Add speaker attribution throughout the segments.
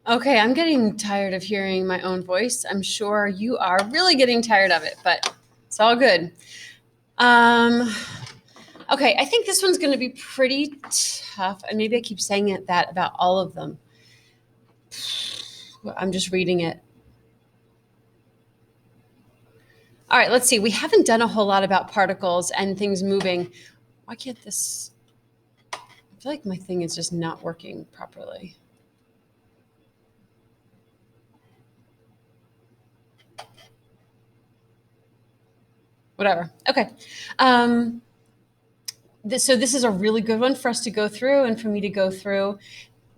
Speaker 1: Okay, I'm getting tired of hearing my own voice. I'm sure you are really getting tired of it, but it's all good. Um, okay, I think this one's going to be pretty tough, and maybe I keep saying that about all of them. I'm just reading it. All right, let's see. We haven't done a whole lot about particles and things moving. Why can't this? I feel like my thing is just not working properly. Whatever. Okay. So this is a really good one for us to go through and for me to go through.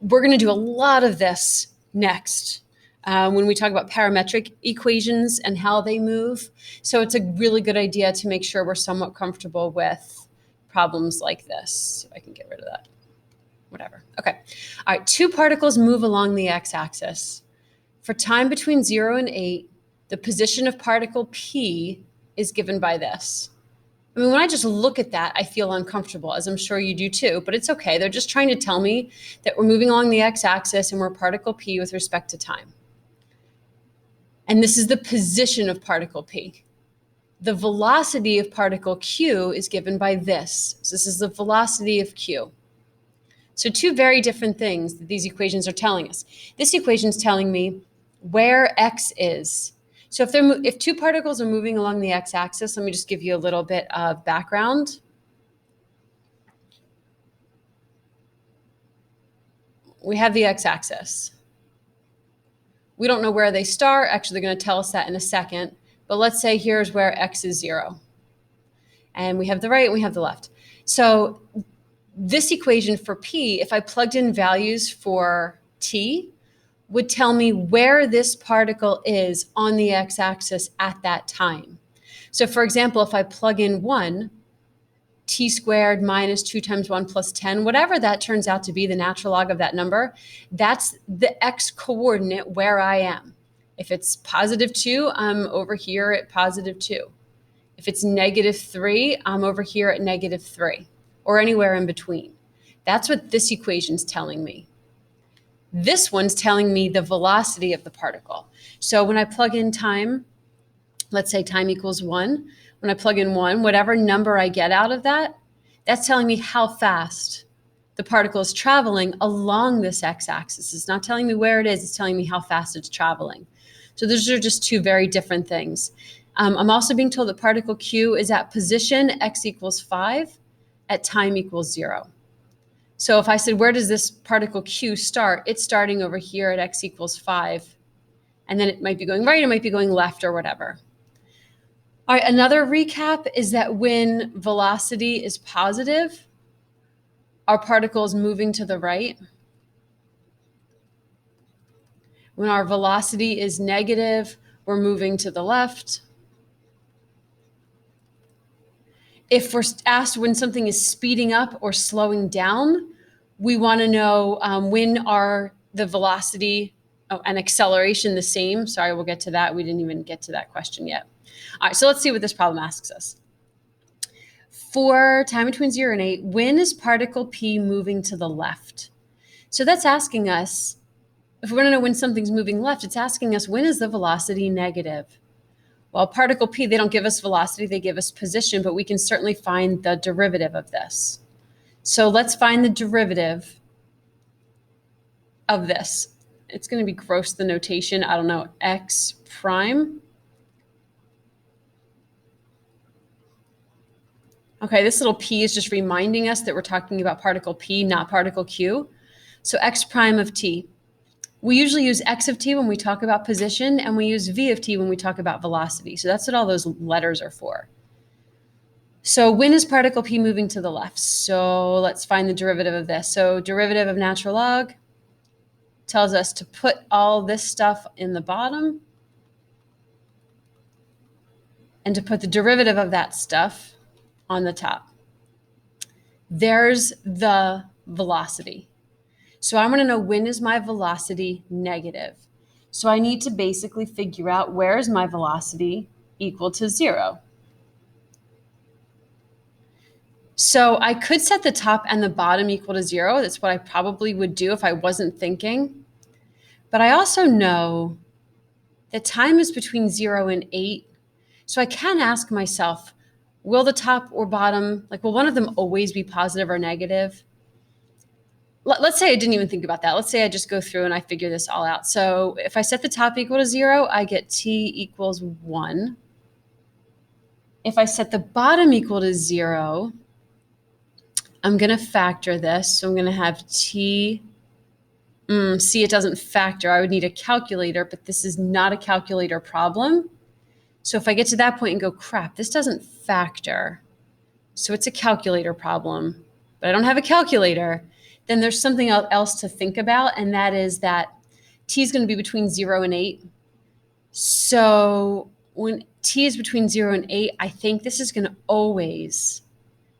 Speaker 1: We're going to do a lot of this next when we talk about parametric equations and how they move. So it's a really good idea to make sure we're somewhat comfortable with problems like this. If I can get rid of that. Whatever. Okay. All right. Two particles move along the x-axis. For time between 0 and 8, the position of particle P is given by this. I mean, when I just look at that, I feel uncomfortable, as I'm sure you do too, but it's okay. They're just trying to tell me that we're moving along the x-axis and we're particle P with respect to time. And this is the position of particle P. The velocity of particle Q is given by this. So this is the velocity of Q. So two very different things that these equations are telling us. This equation is telling me where x is. So if two particles are moving along the x-axis, let me just give you a little bit of background. We have the x-axis. We don't know where they start. Actually, they're going to tell us that in a second. But let's say here's where x is 0. And we have the right and we have the left. So this equation for P, if I plugged in values for T, would tell me where this particle is on the x-axis at that time. So for example, if I plug in 1, t squared minus 2 times 1 plus 10, whatever that turns out to be, the natural log of that number, that's the x coordinate where I am. If it's positive 2, I'm over here at positive 2. If it's negative 3, I'm over here at negative 3, or anywhere in between. That's what this equation's telling me. This one's telling me the velocity of the particle. So when I plug in time, let's say time equals 1. When I plug in 1, whatever number I get out of that, that's telling me how fast the particle is traveling along this x-axis. It's not telling me where it is. It's telling me how fast it's traveling. So those are just two very different things. I'm also being told that particle Q is at position x equals 5 at time equals 0. So if I said, where does this particle Q start? It's starting over here at x equals 5. And then it might be going right, it might be going left or whatever. All right, another recap is that when velocity is positive, our particle is moving to the right. When our velocity is negative, we're moving to the left. If we're asked when something is speeding up or slowing down, we want to know when are the velocity and acceleration the same. Sorry, we'll get to that. We didn't even get to that question yet. All right, so let's see what this problem asks us. For time between 0 and 8, when is particle P moving to the left? So that's asking us, if we want to know when something's moving left, it's asking us, when is the velocity negative? Well, particle P, they don't give us velocity, they give us position, but we can certainly find the derivative of this. So let's find the derivative of this. It's going to be gross, the notation. I don't know, x prime. Okay, this little p is just reminding us that we're talking about particle P, not particle Q. So x prime of t. We usually use x of t when we talk about position, and we use v of t when we talk about velocity. So that's what all those letters are for. So when is particle P moving to the left? So let's find the derivative of this. So derivative of natural log tells us to put all this stuff in the bottom and to put the derivative of that stuff on the top. There's the velocity. So I want to know, when is my velocity negative? So I need to basically figure out, where is my velocity equal to 0? So I could set the top and the bottom equal to 0. That's what I probably would do if I wasn't thinking. But I also know that time is between 0 and 8. So I can ask myself, will the top or bottom, like, will one of them always be positive or negative? Let's say I didn't even think about that. Let's say I just go through and I figure this all out. So if I set the top equal to 0, I get t equals 1. If I set the bottom equal to 0, I'm going to factor this. So I'm going to have t. See, it doesn't factor. I would need a calculator, but this is not a calculator problem. So if I get to that point and go, crap, this doesn't factor, so it's a calculator problem, but I don't have a calculator, then there's something else to think about, and that is that t is going to be between 0 and 8. So when t is between 0 and 8, I think this is going to always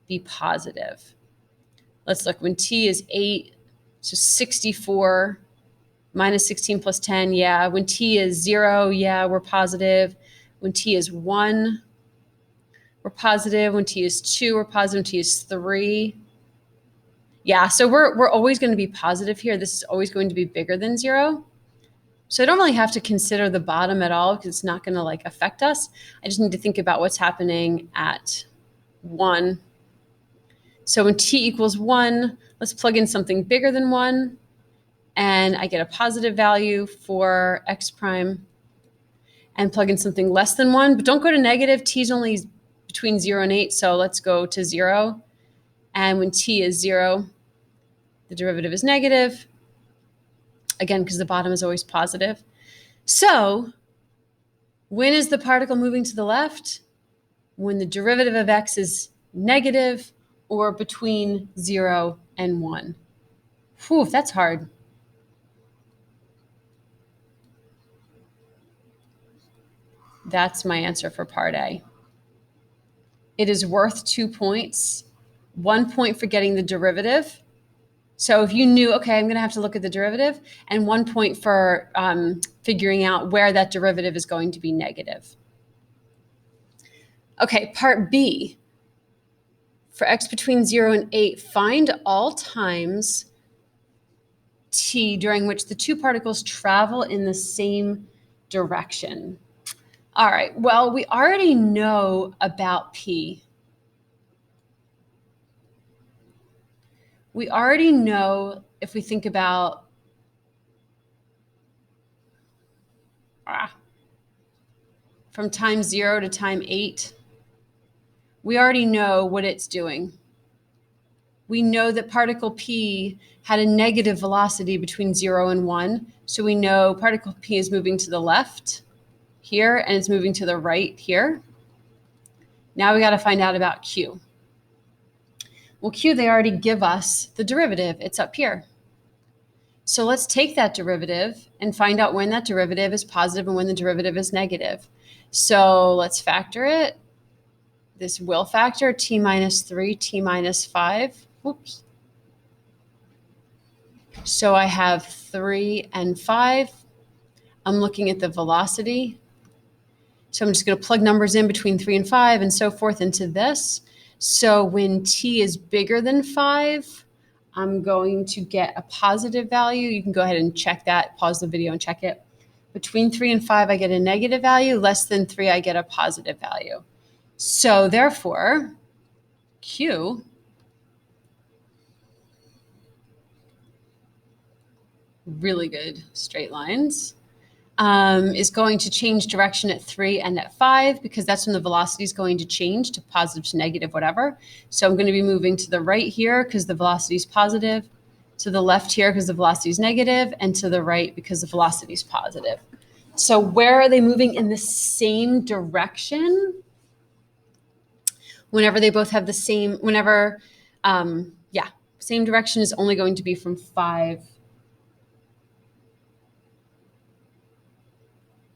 Speaker 1: be positive. Let's look. When t is 8, so 64 minus 16 plus 10, yeah. When t is 0, yeah, we're positive. When t is 1, we're positive. When t is 2, we're positive. When t is 3, yeah. So we're always going to be positive here. This is always going to be bigger than 0. So I don't really have to consider the bottom at all because it's not going to like affect us. I just need to think about what's happening at 1. So when t equals 1, let's plug in something bigger than 1. And I get a positive value for x prime, and plug in something less than 1. But don't go to negative. T is only between 0 and 8, so let's go to 0. And when t is 0, the derivative is negative, again, because the bottom is always positive. So when is the particle moving to the left? When the derivative of x is negative or between 0 and 1. Whew, that's hard. That's my answer for part A. It is worth 2 points. 1 point for getting the derivative. So if you knew, okay, I'm going to have to look at the derivative, and 1 point for figuring out where that derivative is going to be negative. Okay, part B. For x between 0 and 8, find all times t during which the two particles travel in the same direction. All right, well, we already know about p. We already know, if we think about from time 0 to time 8, we already know what it's doing. We know that particle p had a negative velocity between 0 and 1, so we know particle p is moving to the left here, and it's moving to the right here. Now we got to find out about q. Well, q, they already give us the derivative. It's up here. So let's take that derivative and find out when that derivative is positive and when the derivative is negative. So let's factor it. This will factor t minus 3, t minus 5. Oops. So I have 3 and 5. I'm looking at the velocity. So I'm just going to plug numbers in between 3 and 5 and so forth into this. So when t is bigger than 5, I'm going to get a positive value. You can go ahead and check that, pause the video and check it. Between 3 and 5, I get a negative value. Less than 3, I get a positive value. So therefore, q really good straight lines, is going to change direction at 3 and at 5 because that's when the velocity is going to change to positive to negative, whatever. So I'm going to be moving to the right here because the velocity is positive, to the left here because the velocity is negative, and to the right because the velocity is positive. So where are they moving in the same direction? Whenever they both have the same, whenever, same direction is only going to be from 5.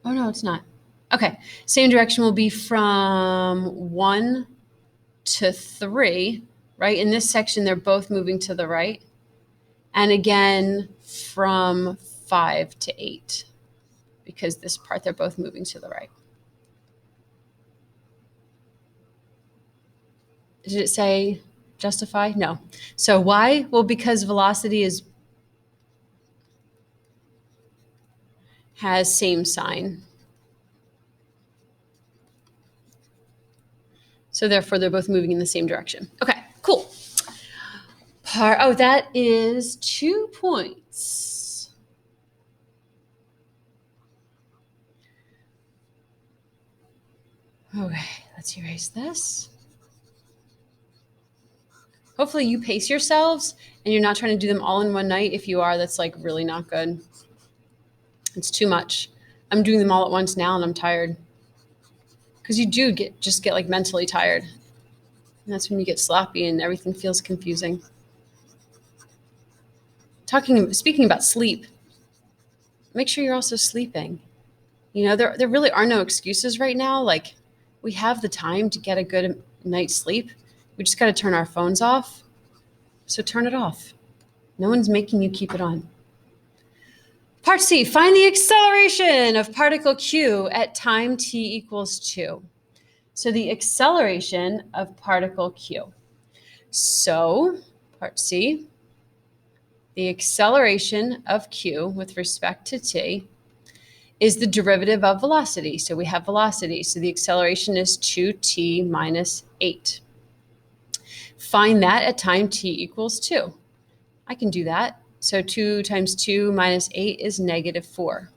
Speaker 1: Oh, no, it's not. Okay, same direction will be from 1 to 3, right? In this section, they're both moving to the right. And again, from 5 to 8, because this part, they're both moving to the right. Did it say justify? No. So why? Well, because velocity is has same sign. So therefore, they're both moving in the same direction. Okay, cool. Oh, that is 2 points. Okay, let's erase this. Hopefully you pace yourselves and you're not trying to do them all in one night. If you are, that's like really not good. It's too much. I'm doing them all at once now and I'm tired. Because you do just get like mentally tired. And that's when you get sloppy and everything feels confusing. Speaking about sleep, make sure you're also sleeping. You know, there really are no excuses right now. Like, we have the time to get a good night's sleep. We just got to turn our phones off. So turn it off. No one's making you keep it on. Part C, find the acceleration of particle Q at time t equals 2. So the acceleration of particle Q. So, part C, the acceleration of Q with respect to t is the derivative of velocity. So we have velocity. So the acceleration is 2t minus 8. Find that at time t equals 2. I can do that. So 2 times 2 minus 8 is negative 4.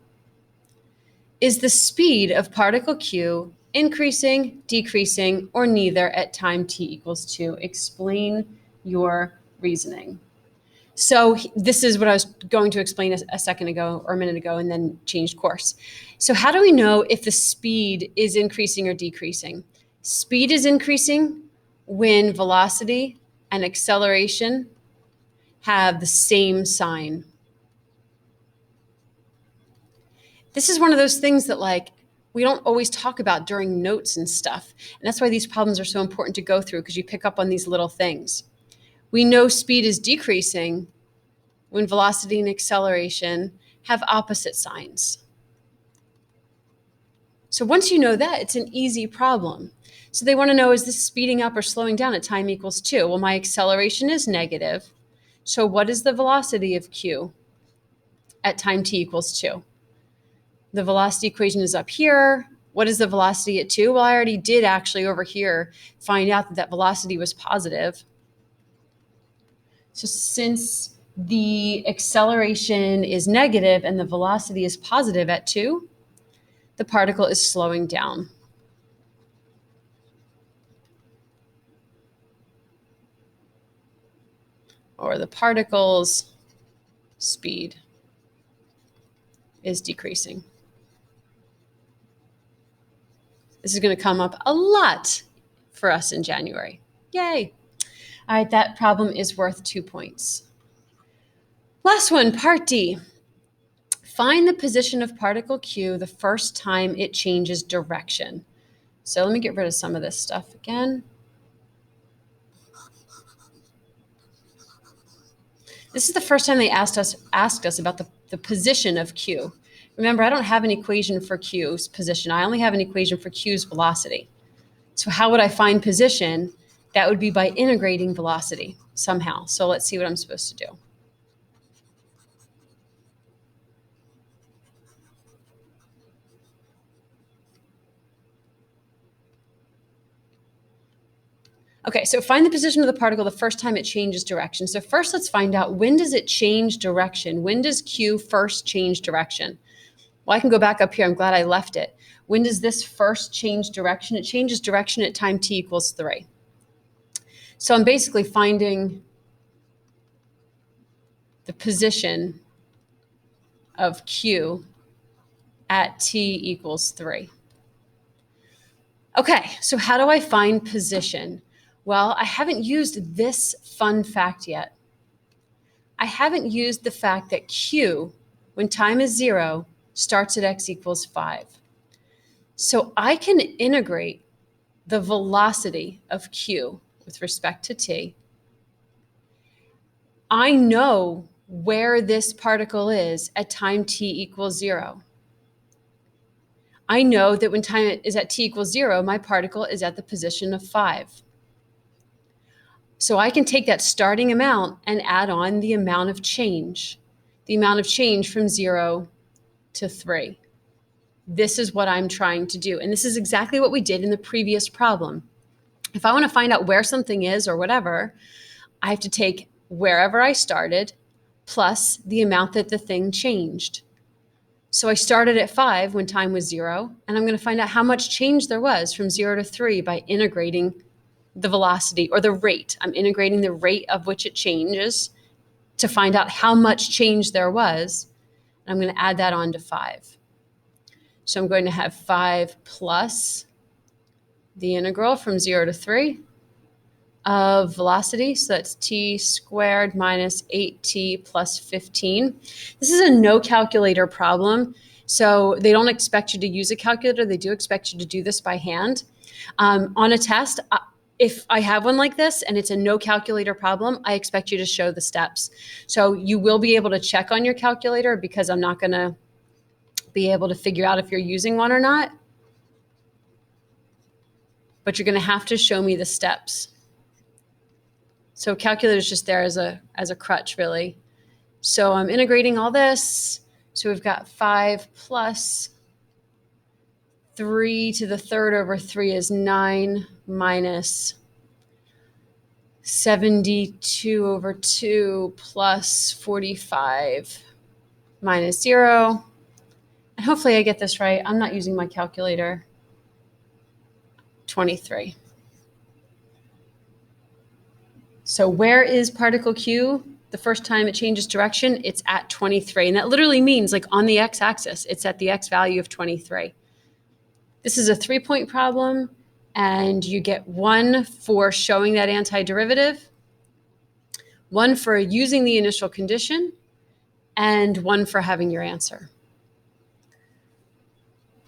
Speaker 1: Is the speed of particle Q increasing, decreasing, or neither at time t equals 2? Explain your reasoning. So this is what I was going to explain a second ago or a minute ago and then changed course. So how do we know if the speed is increasing or decreasing? Speed is increasing when velocity and acceleration have the same sign. This is one of those things that like we don't always talk about during notes and stuff. And that's why these problems are so important to go through, because you pick up on these little things. We know speed is decreasing when velocity and acceleration have opposite signs. So once you know that, it's an easy problem. So they want to know, is this speeding up or slowing down at time equals 2? Well, my acceleration is negative. So what is the velocity of Q at time t equals 2? The velocity equation is up here. What is the velocity at 2? Well, I already did actually over here find out that velocity was positive. So since the acceleration is negative and the velocity is positive at 2, the particle is slowing down. Or the particle's speed is decreasing. This is going to come up a lot for us in January. Yay. All right, that problem is worth 2 points. Last one, part D. Find the position of particle Q the first time it changes direction. So let me get rid of some of this stuff again. This is the first time they asked us about the position of Q. Remember, I don't have an equation for Q's position. I only have an equation for Q's velocity. So how would I find position? That would be by integrating velocity somehow. So let's see what I'm supposed to do. Okay, so find the position of the particle the first time it changes direction. So first, let's find out, when does it change direction? When does Q first change direction? Well, I can go back up here. I'm glad I left it. When does this first change direction? It changes direction at time t equals 3. So I'm basically finding the position of Q at t equals 3. Okay, so how do I find position? Well, I haven't used this fun fact yet. I haven't used the fact that Q, when time is 0, starts at x equals 5. So I can integrate the velocity of Q with respect to t. I know where this particle is at time t equals 0. I know that when time is at t equals 0, my particle is at the position of 5. So I can take that starting amount and add on the amount of change from 0 to 3. This is what I'm trying to do. And this is exactly what we did in the previous problem. If I want to find out where something is or whatever, I have to take wherever I started plus the amount that the thing changed. So I started at 5 when time was 0, and I'm going to find out how much change there was from 0 to 3 by integrating the velocity or the rate. I'm integrating the rate of which it changes to find out how much change there was. And I'm going to add that on to 5. So I'm going to have 5 plus the integral from 0 to 3 of velocity. So that's t squared minus 8t plus 15. This is a no calculator problem. So they don't expect you to use a calculator. They do expect you to do this by hand. On a test, if I have one like this and it's a no calculator problem, I expect you to show the steps. So you will be able to check on your calculator because I'm not going to be able to figure out if you're using one or not. But you're going to have to show me the steps. So calculator is just there as a crutch, really. So I'm integrating all this. So we've got 5 plus 3 to the third over 3 is 9 minus 72 over 2 plus 45 minus 0. And hopefully I get this right. I'm not using my calculator. 23. So where is particle Q? The first time it changes direction, it's at 23. And that literally means like on the x-axis, it's at the x value of 23. This is a 3-point problem, and you get 1 for showing that antiderivative, 1 for using the initial condition, and 1 for having your answer.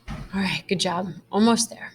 Speaker 1: All right, good job. Almost there.